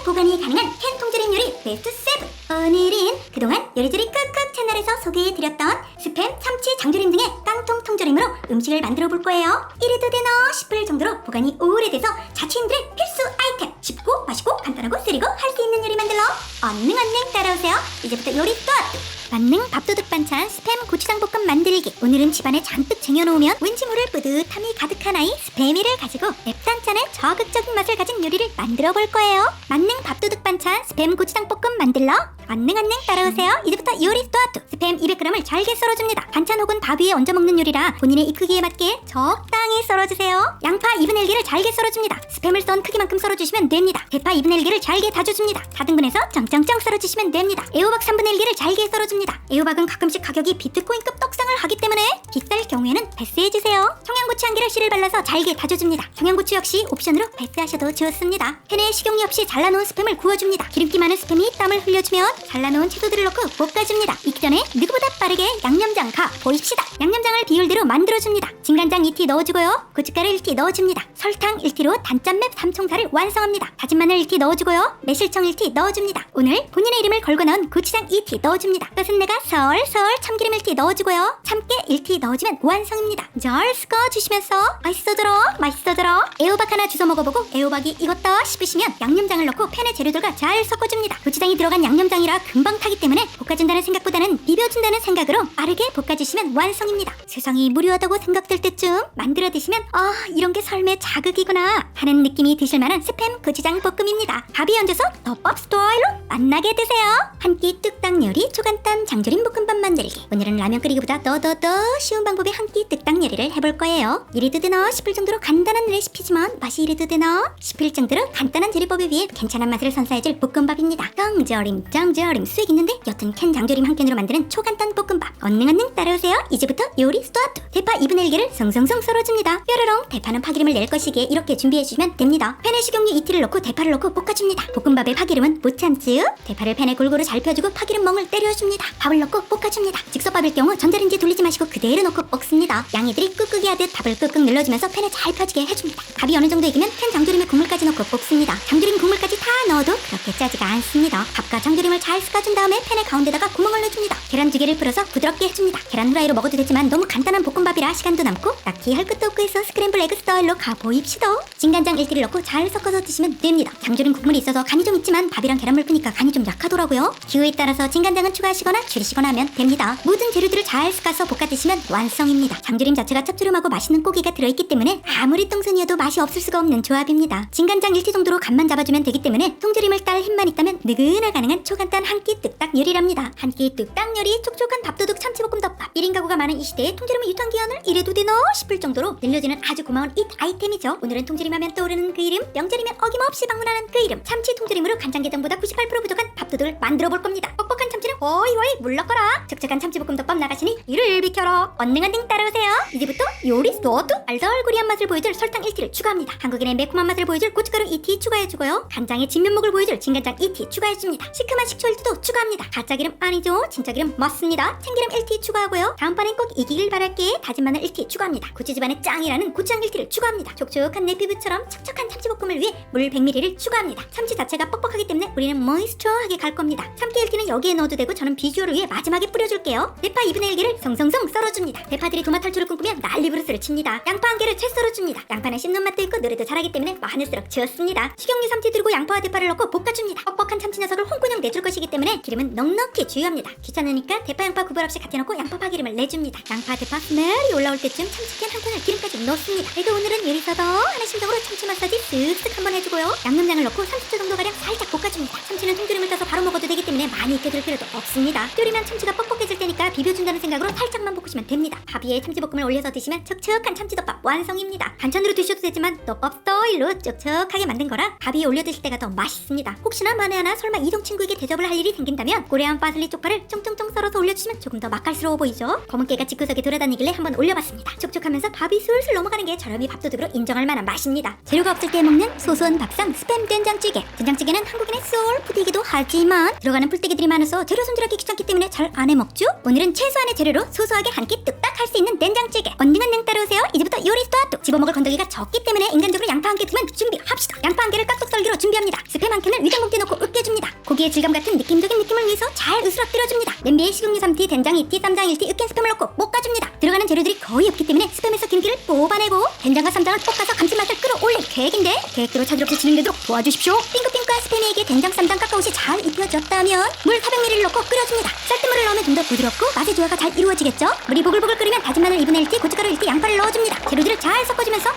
보관이 가능한 캔 통조림 요리 베스트 7. 오늘은 그동안 요리조리 쿡쿡 채널에서 소개해드렸던 스팸, 참치, 장조림 등의 깡통 통조림으로 음식을 만들어 볼 거예요. 이래도 되나 싶을 정도로 보관이 오래돼서 자취인들의 필수 아이템. 쉽고 맛있고 간단하고 쓰리고 할 수 있는 요리 만들러 얼른 따라오세요. 이제부터 요리 스타트. 만능 밥도둑 반찬 스팸 고추장 볶음 만들기. 오늘은 집안에 잔뜩 쟁여놓으면 왠지 모를 뿌듯함이 가득한 아이 스팸이를 가지고 맵단짠의 저극적인 맛을 가진 요리를 만들어 볼 거예요. 만능 밥도둑 반찬 스팸 고추장 볶음 만들러 얼른 따라오세요. 이제부터 요리 스타트. 스팸 200g을 잘게 썰어줍니다. 반찬 혹은 밥 위에 얹어 먹는 요리라 본인의 이 크기에 맞게 적당히 썰어주세요. 양파 2분의 1개를 잘게 썰어줍니다. 스팸을 썬 크기만큼 썰어주시면 됩니다. 대파 2분의 1개를 잘게 다져줍니다. 4등분해서 짱짱짱 썰어주시면 됩니다. 애호박 3분의 1개를 잘게 썰어줍니다. 애호박은 가끔씩 가격이 비트코인급 떡상을 하기 때문에 비쌀 경우에는 패스해주세요. 청양고추 1개를 씨를 발라서 잘게 다져줍니다. 청양고추 역시 옵션으로 패스하셔도 좋습니다. 팬에 식용유 없이 잘라놓은 스팸을 구워줍니다. 기름기 많은 스팸이 땀을 흘려주면 잘라놓은 채소들을 넣고 볶아줍니다. 익기 전에 누구보다 빠르게 양념장 가 보입시다. 양념장을 비율대로 만들어줍니다. 진간장 2티 넣어주고요. 고춧가루 1티 넣어줍니다. 설탕 1티로 단짠맵 삼총사를 완성합니다. 다진 마늘 1티 넣어주고요. 매실청 1티 넣어줍니다. 오늘 본인의 이름을 걸고 나온 고추장 2티 넣어줍니다. 끝은 내가 설설 참기름 1티 넣어주고요. 참깨 1티 넣어주면 완성입니다. 잘 섞어주시면서 맛있어져라. 애호박 하나 주워 먹어보고 애호박이 익었다 싶으시면 양념장을 넣고 팬에 재료들과 잘 섞어줍니다. 고추장이 들어간 양념장이라 금방 타기 때문에 볶아준다는 생각보다는 비벼준다는 생각으로 빠르게 볶아주시면 완성입니다. 세상이 무료하다고 생각될 때쯤 만들어 드시면 이런 게 삶의 자극이구나 하는 느낌이 드실만한 스팸 고추장 볶음입니다. 밥이 얹어서 덮밥 스타일로 맛나게 드세요. 한 끼 뚝딱 요리 초간단 장조림 볶음밥 만들기. 오늘은 라면 끓이기보다 더 쉬운 방법의 한 끼 뚝딱 요리를 해볼 거예요. 이래도 되나 싶을 정도로 간단한 레시피지만 맛이 이래도 되나 싶을 정도로 간단한 조리법에 비해 괜찮은 맛을 선사해줄 볶음밥입니다. 짱조림 수익 있는데 여튼 캔 장조림 한 캔으로 만드는 초간단 볶음밥. 얼른 따라오세요. 이제부터 요리 스타트. 대파 2분의 1개를 송송송 썰어줍니다. 뾰로롱. 대파는 파기름을 낼 것이기에 이렇게 준비해주시면 됩니다. 팬에 식용유 2티를 넣고 대파를 넣고 볶아줍니다. 볶음밥에 파기름은 못 참죠. 대파를 팬에 골고루 잘 펴주고 파기름 멍을 때려줍니다. 밥을 넣고 볶아줍니다. 즉석밥일 경우 전자레인지에 돌리지 마시고 그대로 넣고 볶습니다. 양이들이 꾹꾹이 하듯 밥을 꾹꾹 눌러주면서 팬에 잘 펴지게 해줍니다. 밥이 어느 정도 익으면 캔 장조림에 국물까지 넣고 볶습니다. 장조림 국물까지 다 넣어도 그렇게 짜지가 않습니다. 밥과 장조림을 잘 섞어준 다음에 팬의 가운데다가 구멍을 내줍니다. 계란 2개를 풀어서 부드럽게 해줍니다. 계란 후라이로 먹어도 되지만 너무 간단한 볶음밥이라 시간도 남고 딱히 할 것도 없고 해서 스크램블 에그 스타일로 가보입시다. 진간장 1티를 넣고 잘 섞어서 드시면 됩니다. 장조림 국물이 있어서 간이 좀 있지만 밥이랑 계란물 푸니까 간이 좀 약하더라고요. 기호에 따라서 진간장은 추가하시거나 줄이시거나 하면 됩니다. 모든 재료들을 잘 섞어서 볶아 드시면 완성입니다. 장조림 자체가 짭조름하고 맛있는 고기가 들어있기 때문에 아무리 똥손이어도 맛이 없을 수가 없는 조합입니다. 진간장 1티 정도로 간만 잡아주면 되기 때문에 통조림을 딸 힘만 있다면 느그나 가능한 초간단 한 끼 뚝딱 요리랍니다. 한 끼 뚝딱 요리 촉촉한 밥도둑 참치볶음덮밥. 1인 가구가 많은 이 시대에 통조림의 유통기한을 이래도 되나 싶을 정도로 늘려주는 아주 고마운 잇 아이템이죠. 오늘은 통조림 하면 떠오르는 그 이름, 명절이면 어김없이 방문하는 그 이름, 참치 통조림으로 간장게장보다 98% 부족한 밥도둑을 만들어 볼 겁니다. 뻑뻑한 참치는 호이호이 물러거라. 촉촉한 참치볶음덮밥 나가시니 이를 비켜라. 언능 따라오세요. 이제부터 요리 스타트. 알싸얼구리한 맛을 보여줄 설탕 1티를 추가합니다. 한국인의 매콤한 맛을 보여줄 고춧가루 2티 추가해주고요. 간장의 진면목을 보여줄 진간장 2티 추가해줍니다. 시큼한 식초 1티도 추가합니다. 가짜 기름 아니죠. 진짜 기름 맞습니다. 참기름 1티 추가하고요. 다음번엔 꼭 이기길 바랄게. 다진 마늘 1티 추가합니다. 고추 집안의 짱이라는 고추장 1티를 추가합니다. 촉촉한 내 피부처럼 촉촉한 참치볶음을 위해 물 100ml를 추가합니다. 참치 자체가 뻑뻑하기 때문에 우리는 모이스처하게 갈 겁니다. 참깨 1티는 여기에 넣어도 되고 저는 비주얼을 위해 마지막에 뿌려줄게요. 대파 2분의 1개를 송송송 썰어줍니다. 대파들이 도마 탈출을 꿈꾸며 난리 부르스를 칩니다. 양파 1개를 채 썰어줍니다. 양파는 씹는 맛도 있고 노래도 잘하기 때문에 많을수록 좋습니다. 식용유 3티 들고 양파와 대파를 넣고 볶아줍니다. 뻑뻑한 참치 녀석을 홍군형 내줄 것이기 때문에 기름은 넉넉히 주의합니다. 귀찮으니까 대파 양파 구별 없이 같이 넣고 양파 파기름을 내줍니다. 양파 대파 스멜이 올라올 때쯤 참치캔 한 캔을 기름까지 넣습니다. 그리고 오늘은 요리사도 하는 심정으로 참치 마사지 쓱쓱 한번 해주고요. 양념장을 넣고 30초 정도가량 살짝 볶아줍니다. 참치는 통조림을 떠서 바로 먹어도 되기 때문에 많이 익혀둘 필요도 없습니다. 끓이면 참치가 뻑뻑해질 테니까 비벼준다는 생각으로 살짝만 볶으시면 됩니다. 밥 위에 참치볶음을 올려서 드시면 촉촉한 참치덮밥 완성입니다. 반찬으로 드셔도 되지만 떡밥 스타일로 촉촉하게 만든 거라 밥 위에 올려 드실 때가 더 맛있습니다. 혹시나 만에 하나 설마 이동 친구에게 대접을 할 일이 생긴다면 고래한 파슬리 쪽파를 쫑쫑쫑 썰어서 올려주시면 조금 더 맛깔스러워 보이죠? 검은깨가 집구석에 돌아다니길래 한번 올려봤습니다. 촉촉하면서 밥이 술술 넘어가는 게 저렴이 밥도둑으로 인정할 만한 맛입니다. 재료가 없을 때 먹는 소소한 밥상 스팸 된장찌개. 된장찌개는 한국인의 소울푸드이기도 하지만 들어가는 풀떼기들이 많아서 재료 손질하기 귀찮기 때문에 잘 안 해먹죠? 오늘은 최소한의 재료로 소소하게 한 끼 뚝딱 할 수 있는 된장찌개. 언니는 냉 따라오세요. 이제부터 요리 스타트. 집어먹을 건더기가 적기 때문에 인간적으로 양파 한 개 두면 준비합시다. 양파 한 개를 깍둑 썰기로 준비합니다. 스팸 한 캔을 위생봉투에 넣고 으깨줍니다. 고기의 질감 같은 느낌적인 느낌을 위해서 잘 으스러뜨려줍니다. 냄비에 식용유 3티, 된장 2티, 쌈장 1티, 으깬 스팸을 넣고 볶아줍니다. 들어가는 재료들이 거의 없기 때문에 스팸에서 기름기를 뽑아내고 된장과 쌈장을 볶아서 감칠맛을 끌어올릴 계획인데 계획대로 차질 없이 진행되도록 도와주십시오. 핑크핑크한 스팸에게 된장, 쌈장, 카카오시 잘 입혀졌다면 물 400ml를 넣고 끓여줍니다. 쌀뜨물을 넣으면 좀 더 부드럽고 맛의 조화가 잘 이루어지겠죠? 물이 보글보글 끓으면 다진 마늘 2분의 1티, 고춧가루 1티, 양파를 넣어줍니다. 재료들을 잘 섞어주면서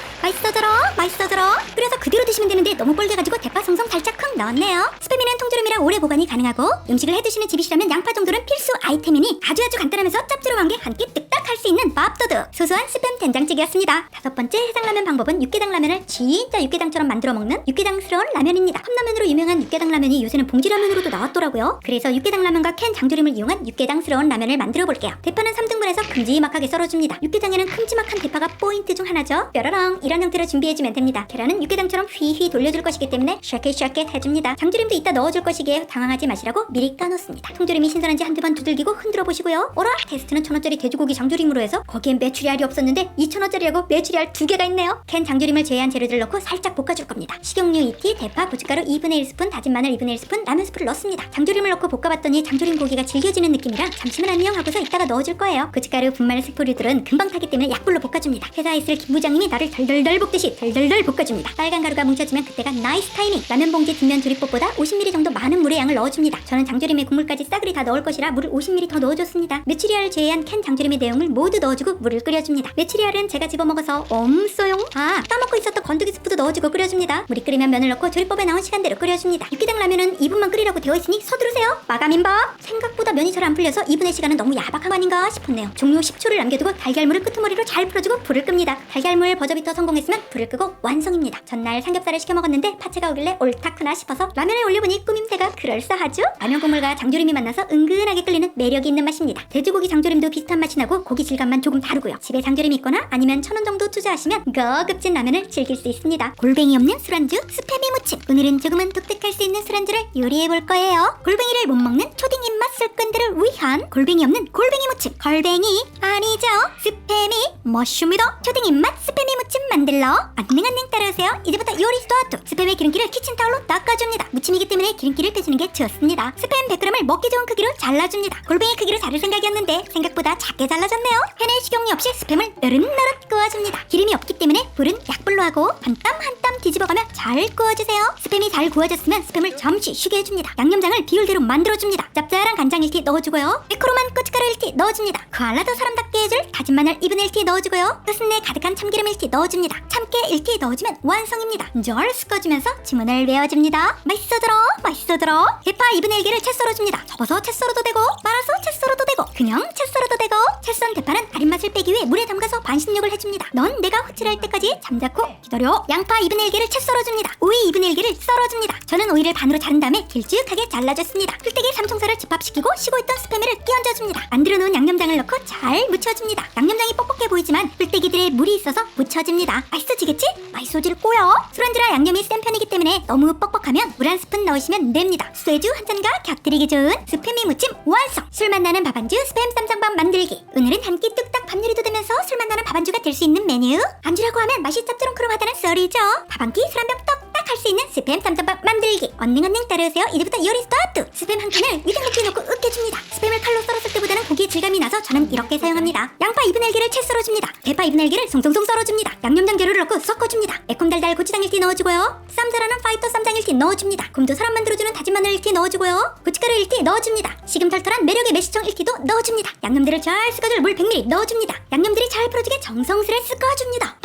맛있어져라 끓여서 그대로 드시면 되는데 너무 뻘개가지고 대파 송송 살짝 쿵 넣었네요. 스팸에는 통조림이라 오래 보관이 가능하고 음식을 해드시는 집이시라면 양파 정도는 필수 아이템이니 아주 간단하면서 짭조름한 게 한 끼 뚝딱 할 수 있는 밥도둑 소소한 스팸 된장찌개였습니다. 5번째 해장라면 방법은 육개장 라면을 진짜 육개장처럼 만들어 먹는 육개장스러운 라면입니다. 컵라면으로 유명한 육개장 라면이 요새는 봉지라면으로도 나왔더라고요. 그래서 육개장 라면과 캔 장조림을 이용한 육개장스러운 라면을 만들어 볼게요. 대파는 3등분해서 큼지막하게 썰어줍니다. 육개장에는 큼지막한 대파가 포인트 중 하나죠. 뾰로롱 이런 형태로 준비해주면 됩니다. 계란은 육개장처럼 휘휘 돌려줄 것이기 때문에 샤켓 해줍니다. 장조림도 이따 넣어줄 것이기에 당황하지 마시라고 미리 까놓습니다. 통조림이 신선한지 한두 번 두들기고 흔들어 보시고요. 어라? 테스트는 1,000원짜리 돼지고기 장조림으로 해서 거기엔 메추리알이 없었는데 2,000원짜리라고 메추리알 2개가 있네요. 캔 장조림을 제외한 재료들을 넣고 살짝 볶아줄 겁니다. 식용유 2티, 대파, 고춧가루 2분의 1스푼, 다진 마늘 2분의 1스푼, 라면 스프를 넣습니다. 장조림을 넣고 볶아봤더니 장조림 고기가 질겨지는 느낌이라 잠시만 안녕 하고서 이따가 넣어줄 거예요. 고춧가루, 분말, 스프류들은 금방 타기 때문에 약불로 볶아줍니다. 회사에 있을 김 부장님이 나를 덜덜덜 볶듯이 덜덜덜 볶아줍니다. 빨간 가루가 뭉쳐지면 그때가 나이스 타이밍. 라면 봉지 뒷면 조리법보다 50ml 정도 많은 물의 양을 넣어줍니다. 저는 장조림에 국물까지 싸그리 다 넣을 것이라 물을 50ml 더 넣어줬습니다. 메추리알을 제외한 캔 장조림의 내용을 모두 넣어주고 물을 끓여줍니다. 메추리알은 제가 집어먹어서 엄쏘용. 까먹고 있었던 건더기 스프도 넣어주고 끓여줍니다. 물이 끓으면 면을 넣고 조리법에 나온 시간대로 끓여줍니다. 육개장 라면은 2분만 끓이라고 되어있으니 서두르세요. 마감인밥. 생각보다 면이 잘 안 풀려서 2분의 시간은 너무 야박한 거 아닌가 싶었네요. 종료 10초를 남겨두고 달걀물을 끄트머리로 잘 풀어주고 불을 끕니다. 달걀물 버저비터 성공했으면 불을 끄고 완성입니다. 전날 삼겹살을 시켜 먹었는데 파채가 오길래 옳다구나 싶어서 라면을 올려보니 꾸밈새가 그럴싸하죠? 라면 국물과 장조림이 만나서 은근하게 끌리는 매력이 있는 맛입니다. 돼지고기 장조림도 비슷한 맛이 나고 고기 질감만 조금 다르고요. 집에 장조림이 있거나 아니면 1,000원 정도 투자하시면 고급진 라면을 즐길 수 있습니다. 골뱅이 없는 술안주 스팸이 무침. 오늘은 조금은 독특할 수 있는 술안주를 요리해볼 거예요. 골뱅이를 못 먹는 초딩 입맛 술꾼들을 위한 골뱅이 없는 골뱅이 무침. 골뱅이 아니죠, 스팸이 머쉬입니다. 초딩 입맛 스팸이 무침 만들러 안녕 따라오세요. 이제부터 요리 스타트. 스팸의 기름기를 키친타올로 닦아줍니다. 무침이기 때문에 기름기를 빼주는 게 좋습니다. 스팸 100g을 먹기 좋은 크기로 잘라줍니다. 골뱅이 크기로 자를 생각이었는데 생각보다 작게 잘라졌네요. 팬에 식용유 없이 스팸을 노릇노릇 구워줍니다. 기름이 없기 때문에 불은 약불로 하고 한 땀 한 땀 뒤집어가며 잘 구워주세요. 스팸이 잘 구워졌으면 스팸을 잠시 쉬게 해줍니다. 양념장을 비율대로 만들어줍니다. 짭짤한 간장 1티 넣어주고요. 매콤한 고춧가루 1티 넣어줍니다. 그알라도 사람답게 해줄 다진 마늘 2분의 1티 넣어주고요. 끝순내 가득한 참기름 1티 넣어줍니다. 참깨 1티 넣어주면 완성입니다. 절 섞어주면서 주문을 외워줍니다. 맛있어들어. 대파 2분의 1개를 채 썰어줍니다. 접어서 채 썰어도 되고 말아서 채 썰어도 되고 그냥 채 썰어도 되고 채 썬 대파는 아린맛을 빼기 위해 물에 담가서 반신욕을 해줍니다. 넌 내가 호출할 때까지 잠자코 기다려. 양파 2분의 1개를 채 썰어줍니다. 오이 2분의 1개를 썰어줍니다. 저는 오이를 반으로 자른 다음에 길쭉하게 잘라줬습니다. 풀떼기 삼총사를 집합시키고 쉬고 있던 스팸을 끼얹어줍니다. 만들어 놓은 양념장을 넣고 잘 묻혀줍니다. 양념장이 뻑뻑해 보이지만 풀떼기들의 물이 있어서 묻혀집니다. 맛있어지겠지? 맛있어질 거야. 술안주라 양념이 센 편이기 때문에 너무 뻑뻑하면 물 한 스푼 넣으시면 됩니다. 소주 한 잔과 곁들이기 좋은 스팸이 무침 완성. 술맛 나는 밥안주 스팸 쌈장밥 만들기. 오늘은 한 끼 뚝딱 밥 요리도 되면서 술맛 나는 밥안주가 될 수 있는 메뉴. 안주라고 하면 맛이 짭조름크름하다는 썰이죠. 밥 한 끼 술 한 병 떡딱 할 수 있는 스팸 쌈장밥 만들기. 언능 따라오세요. 이제부터 요리 스타트. 스팸 한 캔을 위생봉투에 넣고 으깨줍니다. 스팸을 칼로 썰었을 때보다는 고기의 질감이 나서 저는 이렇게 사용합니다. 양파 2분의 1개를 채 썰어줍니다. 대파 2분의 1개를 송송송 썰어줍니다. 양념장 재료를 넣고 섞어줍니다. 매콤달달 고추장 1티 넣어주고요. 쌈자라는 파이터 쌈장 1티 넣어줍니다. 곰도 사람 만들어주는 다진 마늘 1티 넣어주고요. 고춧가루 1티 넣어줍니다. 시금털털한 매력의 매실청 1티도 넣어줍니다. 양념들을 잘 섞어줄 물 100ml 넣어줍니다. 양념들이 잘 풀어지게 정성스레 섞어줍니다.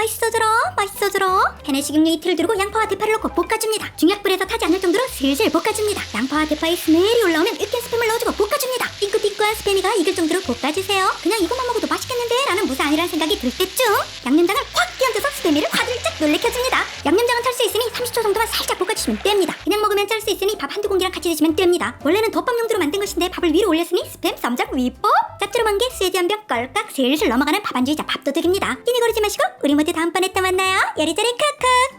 맛있어져라. 팬에 식용유 2티를 두르고 양파와 대파를 넣고 볶아줍니다. 중약불에서 타지 않을 정도로 슬슬 볶아줍니다. 양파와 대파의 스멜이 올라오면 으깬 스팸을 넣어주고 볶아줍니다. 핑크핑크한 스팸이가 익을 정도로 볶아주세요. 그냥 이것만 먹어도 맛있겠는데 라는 무사안이란 생각이 들 때쯤 양념장을 확 끼얹어서 스팸이를 화들짝 놀래켜줍니다. 양념장은 탈 수 있으니 30초 정도만 살짝 볶아주시면 됩니다. 그냥 먹으면 짤 수 있으니 밥 한두 공기랑 같이 드시면 됩니다. 원래는 덮밥 용도로 만든 것인데 밥을 위로 올렸으니 스팸 쌈장 위법. 짭조름한 게 스웨즈 한 병 껄깍 슬슬 넘어가는 밥안주이자 밥도둑입니다. 끼니거리지 마시고 우리 모두 다음번에 또 만나요. 요리조리 크크.